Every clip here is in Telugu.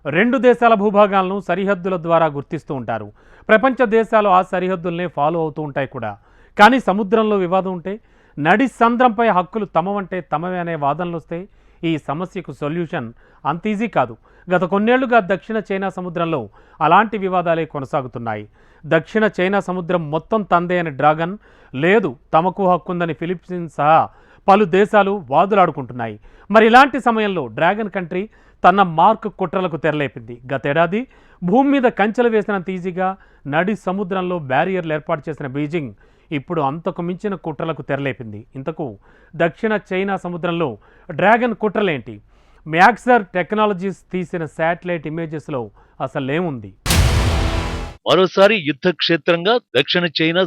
రెండు దేశాల భూభాగాలను సరిహద్దుల ద్వారా గుర్తిస్తూ ఉంటారు. ప్రపంచ దేశాలు ఆ సరిహద్దుల్నే ఫాలో అవుతూ ఉంటాయి కూడా. కానీ సముద్రంలో వివాదం ఉంటే నడి సంద్రంపై హక్కులు తమవంటే తమవే అనే వాదనలు వస్తే ఈ సమస్యకు సొల్యూషన్ అంత ఈజీ కాదు. గత కొన్నేళ్లుగా దక్షిణ చైనా సముద్రంలో అలాంటి వివాదాలే కొనసాగుతున్నాయి. దక్షిణ చైనా సముద్రం మొత్తం తందే అని డ్రాగన్, లేదు తమకు హక్కుందని ఫిలిప్పీన్స్ సహా పలు దేశాలు వాదులాడుకుంటున్నాయి. మరి ఇలాంటి సమయంలో డ్రాగన్ కంట్రీ తన మార్క్ కుట్రలకు తెరలేపింది. గతేడాది భూమి మీద కంచెలు వేసినంత ఈజీగా నడి సముద్రంలో బ్యారియర్లు ఏర్పాటు చేసిన బీజింగ్ ఇప్పుడు అంతకు మించిన కుట్రలకు తెరలేపింది. ఇంతకు దక్షిణ చైనా సముద్రంలో డ్రాగన్ కుట్రలేంటి? మ్యాక్సర్ టెక్నాలజీస్ తీసిన శాటిలైట్ ఇమేజెస్లో అసలేముంది? మరోసారి యుద్ధ క్షేత్రంగా దక్షిణ చైనా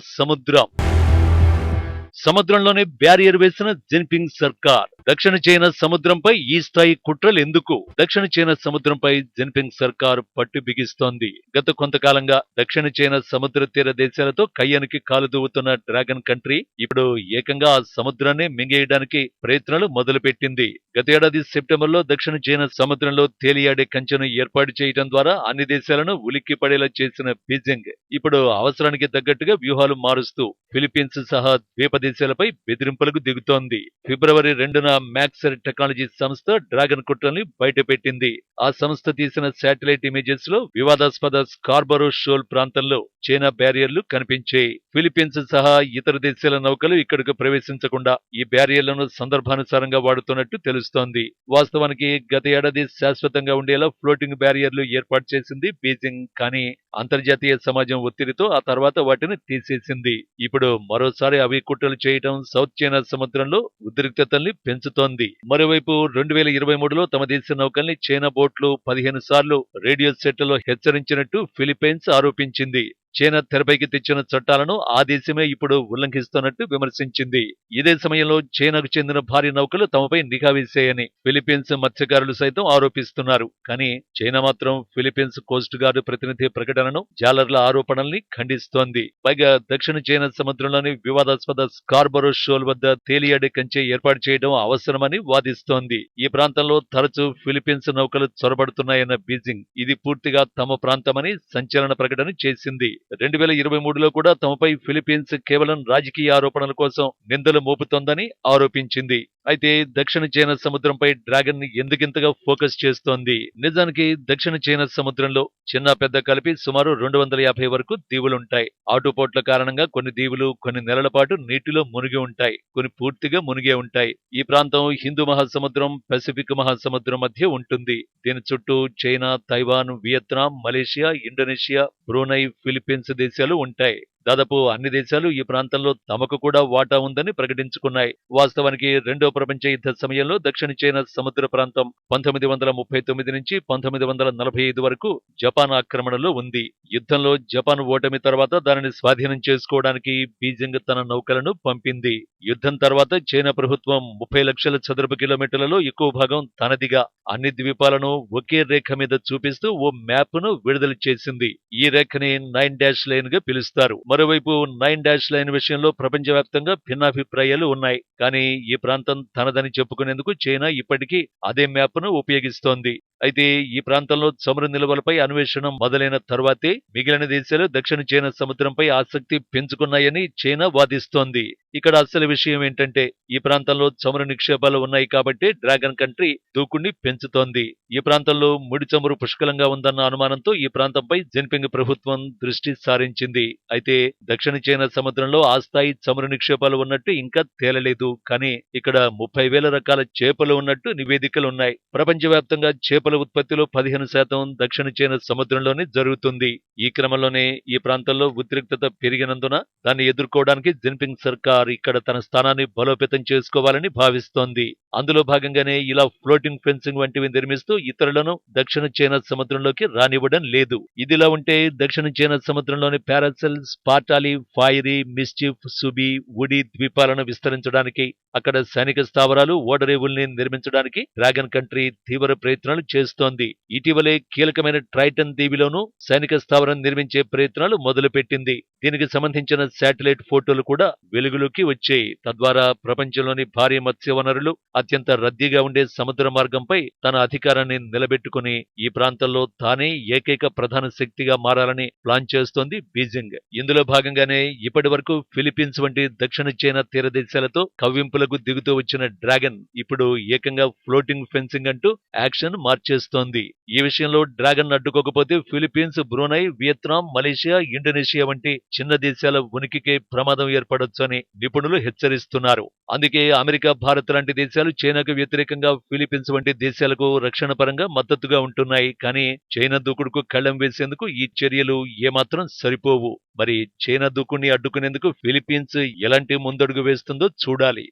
సముద్రంలోనే బ్యారియర్ వేసిన జిన్పింగ్ సర్కార్. దక్షిణ చైనా సముద్రంపై ఈ స్థాయి కుట్రలు ఎందుకు? దక్షిణ చైనా సముద్రంపై జిన్పింగ్ సర్కార్ పట్టు బిగిస్తోంది. గత కొంతకాలంగా దక్షిణ చైనా సముద్ర తీర దేశాలతో కయ్యానికి కాలు దువ్వుతున్న డ్రాగన్ కంట్రీ ఇప్పుడు ఏకంగా ఆ సముద్రాన్ని మింగేయడానికి ప్రయత్నాలు మొదలుపెట్టింది. గత ఏడాది సెప్టెంబర్లో దక్షిణ చైనా సముద్రంలో తేలియాడే కంచెను ఏర్పాటు చేయడం ద్వారా అన్ని దేశాలను ఉలిక్కి పడేలా చేసిన బీజింగ్ ఇప్పుడు అవసరానికి తగ్గట్టుగా వ్యూహాలు మారుస్తూ ఫిలిప్పీన్స్ సహా ద్వీప దేశాలపై బెదిరింపులకు దిగుతోంది. ఫిబ్రవరి 2న మ్యాక్సర్ టెక్నాలజీ సంస్థ డ్రాగన్ కుట్రల్ని బయటపెట్టింది. ఆ సంస్థ తీసిన శాటిలైట్ ఇమేజెస్ లో వివాదాస్పద స్కార్బరో షోల్ ప్రాంతంలో చైనా బ్యారియర్లు కనిపించాయి. ఫిలిప్పీన్స్ సహా ఇతర దేశాల నౌకలు ఇక్కడకు ప్రవేశించకుండా ఈ బ్యారియర్లను సందర్భానుసారంగా వాడుతున్నట్టు తెలుస్తోంది. వాస్తవానికి గత ఏడాది శాశ్వతంగా ఉండేలా ఫ్లోటింగ్ బ్యారియర్లు ఏర్పాటు చేసింది బీజింగ్. కానీ అంతర్జాతీయ సమాజం ఒత్తిడితో ఆ తర్వాత వాటిని తీసేసింది. ఇప్పుడు మరోసారి అవి కుట్రలు చేయడం సౌత్ చైనా సముద్రంలో ఉద్రిక్తతల్ని పెంచుతోంది. మరోవైపు 2023లో తమ దేశ నౌకల్ని చైనా బోట్లు 15 సార్లు రేడియో సెట్లలో హెచ్చరించినట్టు ఫిలిప్పైన్స్ ఆరోపించింది. చైనా తెరపైకి తెచ్చిన చట్టాలను ఆ దేశమే ఇప్పుడు ఉల్లంఘిస్తున్నట్టు విమర్శించింది. ఇదే సమయంలో చైనాకు చెందిన భారీ నౌకలు తమపై నిఘా వేశాయని ఫిలిప్పీన్స్ మత్స్యకారులు సైతం ఆరోపిస్తున్నారు. కానీ చైనా మాత్రం ఫిలిప్పీన్స్ కోస్ట్ గార్డు ప్రతినిధి ప్రకటనను, జాలర్ల ఆరోపణల్ని ఖండిస్తోంది. పైగా దక్షిణ చైనా సముద్రంలోని వివాదాస్పద స్కార్బరో షోల్ వద్ద తేలియాడే కంచె ఏర్పాటు చేయడం అవసరమని వాదిస్తోంది. ఈ ప్రాంతంలో తరచూ ఫిలిప్పీన్స్ నౌకలు చొరబడుతున్నాయన్న బీజింగ్ ఇది పూర్తిగా తమ ప్రాంతమని సంచలన ప్రకటన చేసింది. 2023లో కూడా తమపై ఫిలిప్పీన్స్ కేవలం రాజకీయ ఆరోపణల కోసం నిందలు మోపుతోందని ఆరోపించింది. అయితే దక్షిణ చైనా సముద్రంపై డ్రాగన్ ఎందుకింతగా ఫోకస్ చేస్తోంది? నిజానికి దక్షిణ చైనా సముద్రంలో చిన్న పెద్ద కలిపి సుమారు 250 వరకు దీవులుంటాయి. ఆటుపోట్ల కారణంగా కొన్ని దీవులు కొన్ని నెలల పాటు నీటిలో మునిగి ఉంటాయి, కొన్ని పూర్తిగా మునిగే ఉంటాయి. ఈ ప్రాంతం హిందూ మహాసముద్రం, పసిఫిక్ మహాసముద్రం మధ్య ఉంటుంది. దీని చుట్టూ China, Taiwan, Vietnam, Malaysia, Indonesia, Brunei, Philippines దేశాలు ఉంటాయి. దాదాపు అన్ని దేశాలు ఈ ప్రాంతంలో తమకు కూడా వాటా ఉందని ప్రకటించుకున్నాయి. వాస్తవానికి రెండో ప్రపంచ యుద్ధ సమయంలో దక్షిణ చైనా సముద్ర ప్రాంతం 1939 నుంచి 1945 వరకు జపాన్ ఆక్రమణలో ఉంది. యుద్ధంలో జపాన్ ఓటమి తర్వాత దానిని స్వాధీనం చేసుకోవడానికి బీజింగ్ తన నౌకలను పంపింది. యుద్ధం తర్వాత చైనా ప్రభుత్వం 30 లక్షల చదరపు కిలోమీటర్లలో ఎక్కువ భాగం తనదిగా అన్ని ద్వీపాలను ఒకే రేఖ మీద చూపిస్తూ ఓ మ్యాప్ ను విడుదల చేసింది. ఈ రేఖని 9 లైన్ గా పిలుస్తారు. మరోవైపు 9 లైన్ విషయంలో ప్రపంచవ్యాప్తంగా భిన్నాభిప్రాయాలు ఉన్నాయి. కానీ ఈ ప్రాంతం తనదని చెప్పుకునేందుకు చైనా ఇప్పటికీ అదే మ్యాప్ ను ఉపయోగిస్తోంది. అయితే ఈ ప్రాంతంలో చమురు నిల్వలపై అన్వేషణ మొదలైన తర్వాతే మిగిలిన దేశాలు దక్షిణ చైనా సముద్రంపై ఆసక్తి పెంచుకున్నాయని చైనా వాదిస్తోంది. ఇక్కడ అసలు విషయం ఏంటంటే ఈ ప్రాంతంలో చమురు నిక్షేపాలు ఉన్నాయి కాబట్టి డ్రాగన్ కంట్రీ దూకుడిని పెంచుతోంది. ఈ ప్రాంతంలో ముడి చమురు పుష్కలంగా ఉందన్న అనుమానంతో ఈ ప్రాంతంపై జిన్పింగ్ ప్రభుత్వం దృష్టి సారించింది. అయితే దక్షిణ చైనా సముద్రంలో ఆ స్థాయి చమురు నిక్షేపాలు ఉన్నట్టు ఇంకా తేలలేదు. కానీ ఇక్కడ 30,000 రకాల చేపలు ఉన్నట్టు నివేదికలున్నాయి. ప్రపంచవ్యాప్తంగా చేపల ఉత్పత్తిలో 15% దక్షిణ చైనా సముద్రంలోనే జరుగుతుంది. ఈ క్రమంలోనే ఈ ప్రాంతంలో ఉద్రిక్తత పెరిగినందున దాన్ని ఎదుర్కోవడానికి జిన్పింగ్ సర్కార్ ఇక్కడ తన స్థానాన్ని బలోపేతం చేసుకోవాలని భావిస్తోంది. అందులో భాగంగానే ఇలా ఫ్లోటింగ్ ఫెన్సింగ్ వంటివి నిర్మిస్తూ ఇతరులను దక్షిణ చైనా సముద్రంలోకి రానివ్వడం లేదు. ఇదిలా ఉంటే దక్షిణ చైనా సముద్రంలోని పారాసెల్స్, పాటాలి, ఫైరీ, మిస్చిఫ్, సుబి, వుడి ద్వీపాలను విస్తరించడానికి, అక్కడ సైనిక స్థావరాలు, ఓడరేవుల్ని నిర్మించడానికి డ్రాగన్ కంట్రీ తీవ్ర ప్రయత్నాలు చేస్తోంది. ఇటీవలే కీలకమైన ట్రైటన్ దీవిలోనూ సైనిక స్థావరం నిర్మించే ప్రయత్నాలు మొదలుపెట్టింది. దీనికి సంబంధించిన శాటిలైట్ ఫోటోలు కూడా వెలుగులోకి వచ్చాయి. తద్వారా ప్రపంచంలోని భారీ మత్స్య వనరులు, అత్యంత రద్దీగా ఉండే సముద్ర మార్గంపై తన అధికారాన్ని నిలబెట్టుకుని ఈ ప్రాంతంలో తానే ఏకైక ప్రధాన శక్తిగా మారాలని ప్లాన్ చేస్తోంది బీజింగ్. ఇందులో భాగంగానే ఇప్పటి వరకు ఫిలిప్పీన్స్ వంటి దక్షిణ చైనా తీర దేశాలతో కవ్వింపులకు దిగుతూ వచ్చిన డ్రాగన్ ఇప్పుడు ఏకంగా ఫ్లోటింగ్ ఫెన్సింగ్ అంటూ యాక్షన్ మార్చేస్తోంది. ఈ విషయంలో డ్రాగన్ అడ్డుకోకపోతే Philippines, Brunei, Vietnam, Malaysia, Indonesia వంటి చిన్న దేశాల ఉనికికే ప్రమాదం ఏర్పడొచ్చని నిపుణులు హెచ్చరిస్తున్నారు. అందుకే అమెరికా, భారత్ లాంటి దేశాలు చైనాకు వ్యతిరేకంగా ఫిలిప్పీన్స్ వంటి దేశాలకు రక్షణ పరంగా మద్దతుగా ఉంటున్నాయి. కానీ చైనా దూకుడుకు కళ్లెం వేసేందుకు ఈ చర్యలు ఏమాత్రం సరిపోవు. మరి చైనా దూకుడిని అడ్డుకునేందుకు ఫిలిప్పీన్స్ ఎలాంటి ముందడుగు వేస్తుందో చూడాలి.